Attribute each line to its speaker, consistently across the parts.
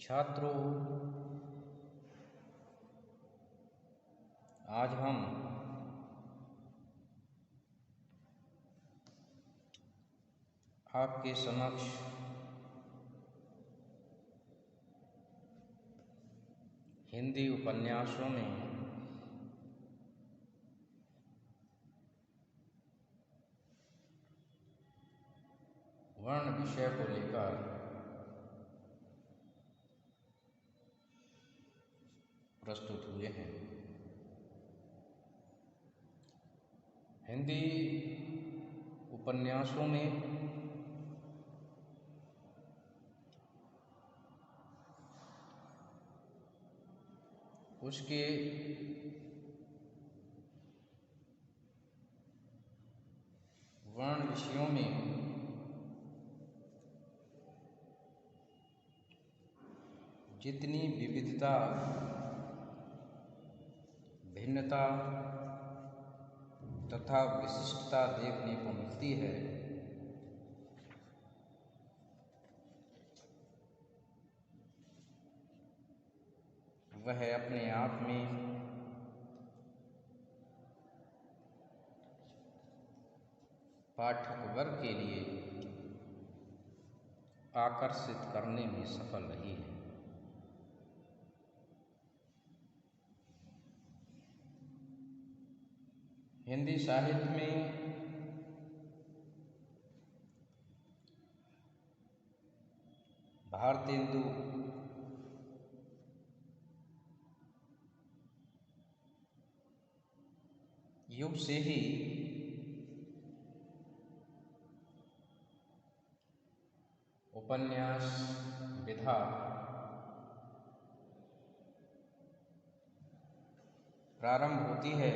Speaker 1: छात्रों, आज हम आपके समक्ष हिंदी उपन्यासों में वर्ण विषय को लेकर प्रस्तुत हुए हैं। हिंदी उपन्यासों में उसके वर्ण विषयों में जितनी विविधता, भिन्नता तथा विशिष्टता देखने को मिलती है, वह अपने आप में पाठक वर्ग के लिए आकर्षित करने में सफल रही है। हिंदी साहित्य में भारतेंदु युग से ही उपन्यास विधा प्रारंभ होती है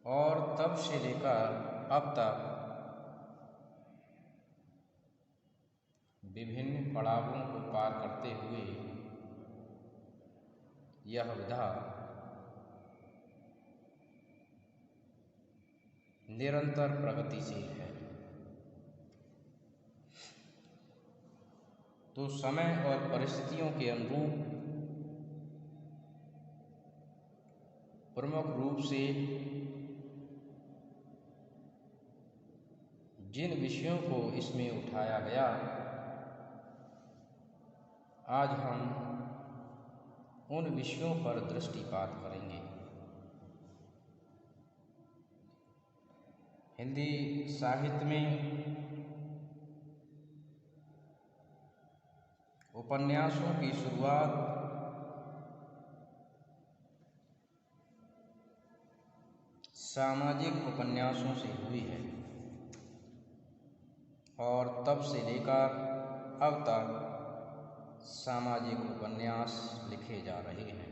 Speaker 1: और तब से लेकर अब तक विभिन्न पड़ावों को पार करते हुए यह विधा निरंतर प्रगतिशील है। तो समय और परिस्थितियों के अनुरूप प्रमुख रूप से जिन विषयों को इसमें उठाया गया, आज हम उन विषयों पर दृष्टिपात करेंगे। हिंदी साहित्य में उपन्यासों की शुरुआत सामाजिक उपन्यासों से हुई है और तब से लेकर अब तक सामाजिक उपन्यास लिखे जा रहे हैं।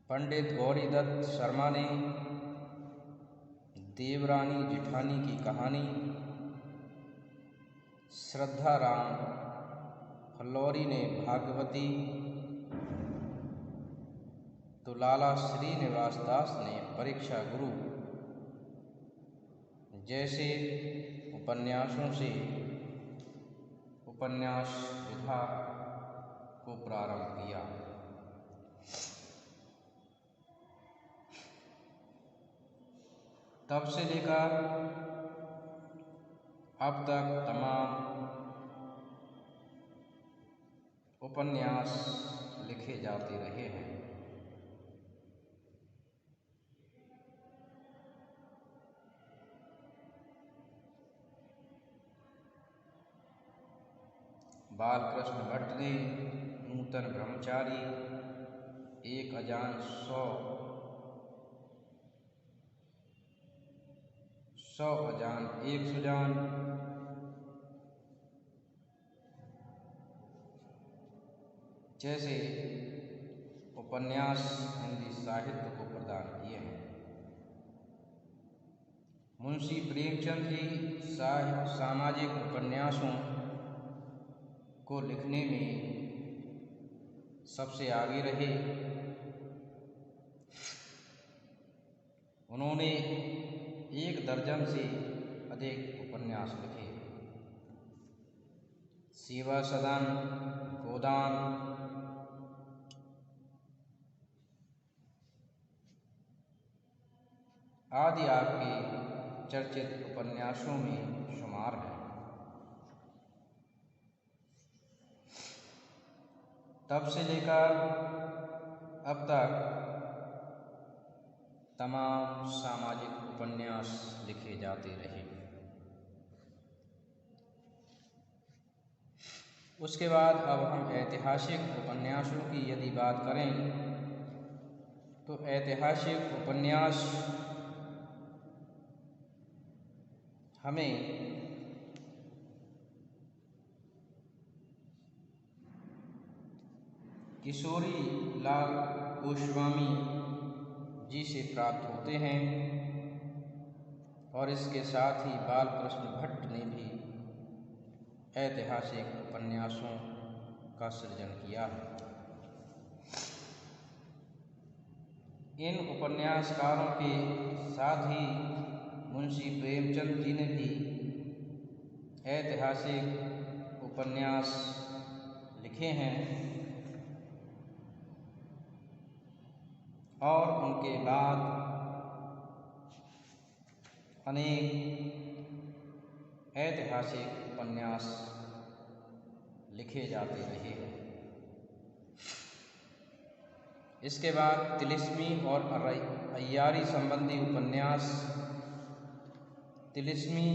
Speaker 1: पंडित गौरीदत्त शर्मा ने देवरानी जेठानी की कहानी, श्रद्धा राम फल्लौरी ने भागवती, तो लाला श्रीनिवास दास ने परीक्षा गुरु जैसे उपन्यासों से उपन्यास विधा को प्रारंभ किया। तब से लेकर अब तक तमाम उपन्यास लिखे जाते रहे हैं। बालकृष्ण भट्ट ने नूतन ब्रह्मचारी, एक अजान 100 अजान एक सुजान, जैसे उपन्यास हिंदी साहित्य को प्रदान किए हैं। मुंशी प्रेमचंद जी सामाजिक उपन्यासों को लिखने में सबसे आगे रहे। उन्होंने 1 दर्जन से अधिक उपन्यास लिखे। सेवा सदन, गोदान आदि आपके चर्चित उपन्यासों में शुमार हैं। तब से लेकर अब तक तमाम सामाजिक उपन्यास लिखे जाते रहे। उसके बाद अब हम ऐतिहासिक उपन्यासों की यदि बात करें तो ऐतिहासिक उपन्यास हमें किशोरी लाल गोस्वामी जी से प्राप्त होते हैं और इसके साथ ही बालकृष्ण भट्ट ने भी ऐतिहासिक उपन्यासों का सृजन किया है। इन उपन्यासकारों के साथ ही मुंशी प्रेमचंद जी ने भी ऐतिहासिक उपन्यास लिखे हैं और उनके बाद अनेक ऐतिहासिक उपन्यास लिखे जाते रहे हैं। इसके बाद तिलिस्मी और अय्यारी संबंधी उपन्यास, तिलिस्मी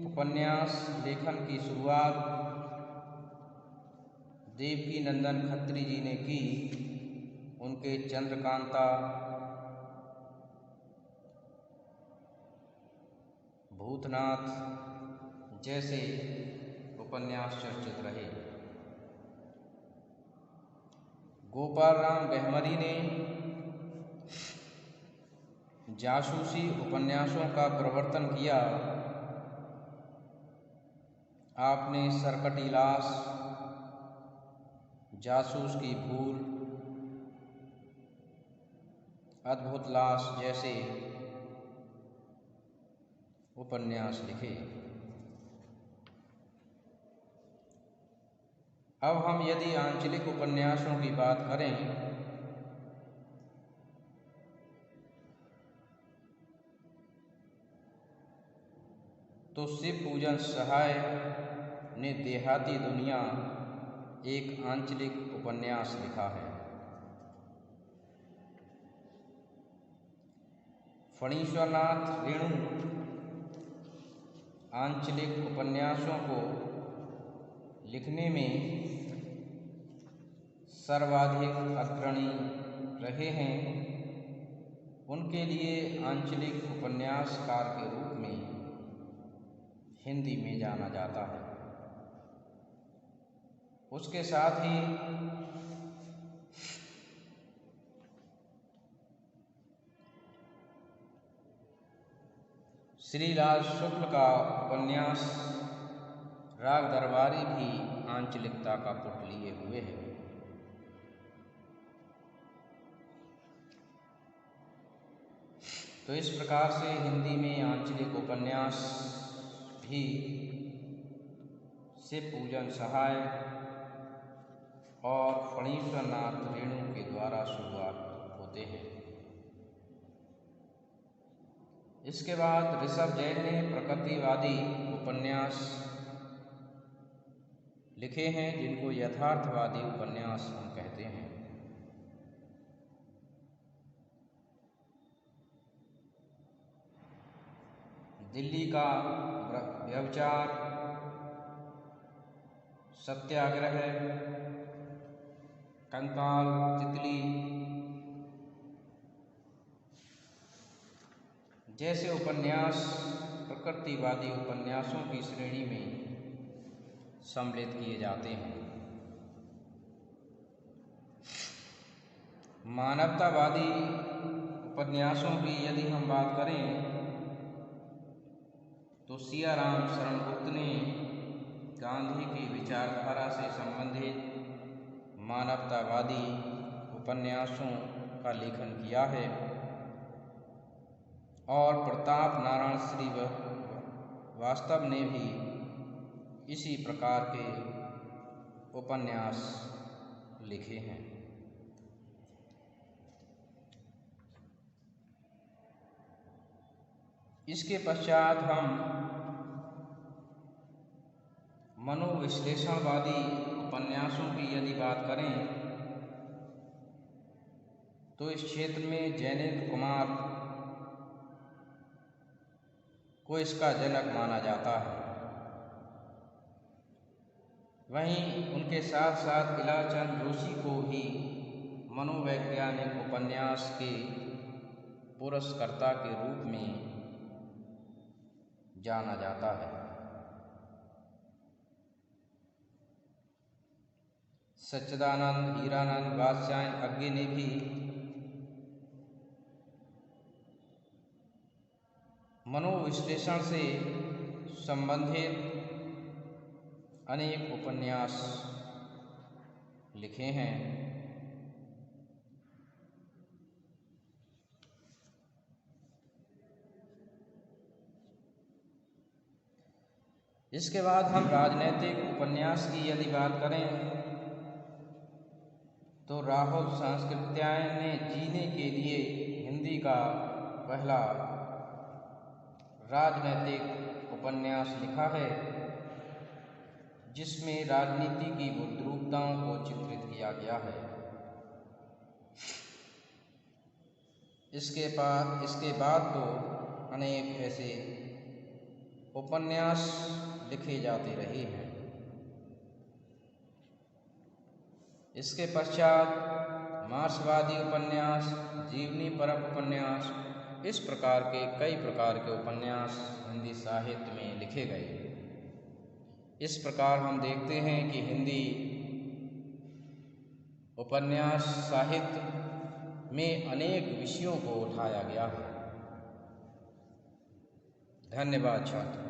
Speaker 1: उपन्यास लेखन की शुरुआत देवकी नंदन खत्री जी ने की। उनके चंद्रकांता, भूतनाथ जैसे उपन्यास चर्चित रहे। गोपाल राम गहमरी ने जासूसी उपन्यासों का प्रवर्तन किया। आपने सरकटी लाश, जासूस की भूल, अद्भुत लाश जैसे उपन्यास लिखे। अब हम यदि आंचलिक उपन्यासों की बात करें तो शिव पूजन सहाय ने देहाती दुनिया एक आंचलिक उपन्यास लिखा है। फणीश्वरनाथ रेणु आंचलिक उपन्यासों को लिखने में सर्वाधिक अग्रणी रहे हैं। उनके लिए आंचलिक उपन्यासकार के रूप में हिंदी में जाना जाता है। उसके साथ ही श्रीलाल शुक्ल का उपन्यास राग दरबारी भी आंचलिकता का पुट लिए हुए है। तो इस प्रकार से हिंदी में आंचलिक उपन्यास भी शिव पूजन सहाय और फणीश्वरनाथ रेणु के द्वारा शुरुआत होते हैं। इसके बाद ऋषभ जैन ने प्रकृतिवादी उपन्यास लिखे हैं, जिनको यथार्थवादी उपन्यास हम कहते हैं। दिल्ली का व्यभिचार, सत्याग्रह, कंकाल, तितली जैसे उपन्यास प्रकृतिवादी उपन्यासों की श्रेणी में सम्मिलित किए जाते हैं। मानवतावादी उपन्यासों की यदि हम बात करें तो सियाराम शरण गुप्त ने गांधी की विचारधारा से संबंधित मानवतावादी उपन्यासों का लेखन किया है। और प्रताप नारायण श्रीवास्तव ने भी इसी प्रकार के उपन्यास लिखे हैं। इसके पश्चात हम मनोविश्लेषणवादी उपन्यासों की यदि बात करें तो इस क्षेत्र में जैनेन्द्र कुमार को इसका जनक माना जाता है। वहीं उनके साथ साथ इलाचंद जोशी को भी मनोवैज्ञानिक उपन्यास के पुरस्कर्ता के रूप में जाना जाता है। सच्चिदानंद, हीरानंद, वात्स्यायन अज्ञे ने भी मनोविश्लेषण से संबंधित अनेक उपन्यास लिखे हैं। इसके बाद हम राजनैतिक उपन्यास की यदि बात करें तो राहुल सांकृत्यायन ने जीने के लिए हिंदी का पहला राजनैतिक उपन्यास लिखा है, जिसमें राजनीति की बुद्रूपताओं को चित्रित किया गया है। इसके बाद तो अनेक ऐसे उपन्यास लिखे जाते रहे हैं। इसके पश्चात मार्क्सवादी उपन्यास, जीवनी परक उपन्यास, इस प्रकार के कई प्रकार के उपन्यास हिंदी साहित्य में लिखे गए। इस प्रकार हम देखते हैं कि हिंदी उपन्यास साहित्य में अनेक विषयों को उठाया गया है। धन्यवाद छात्र।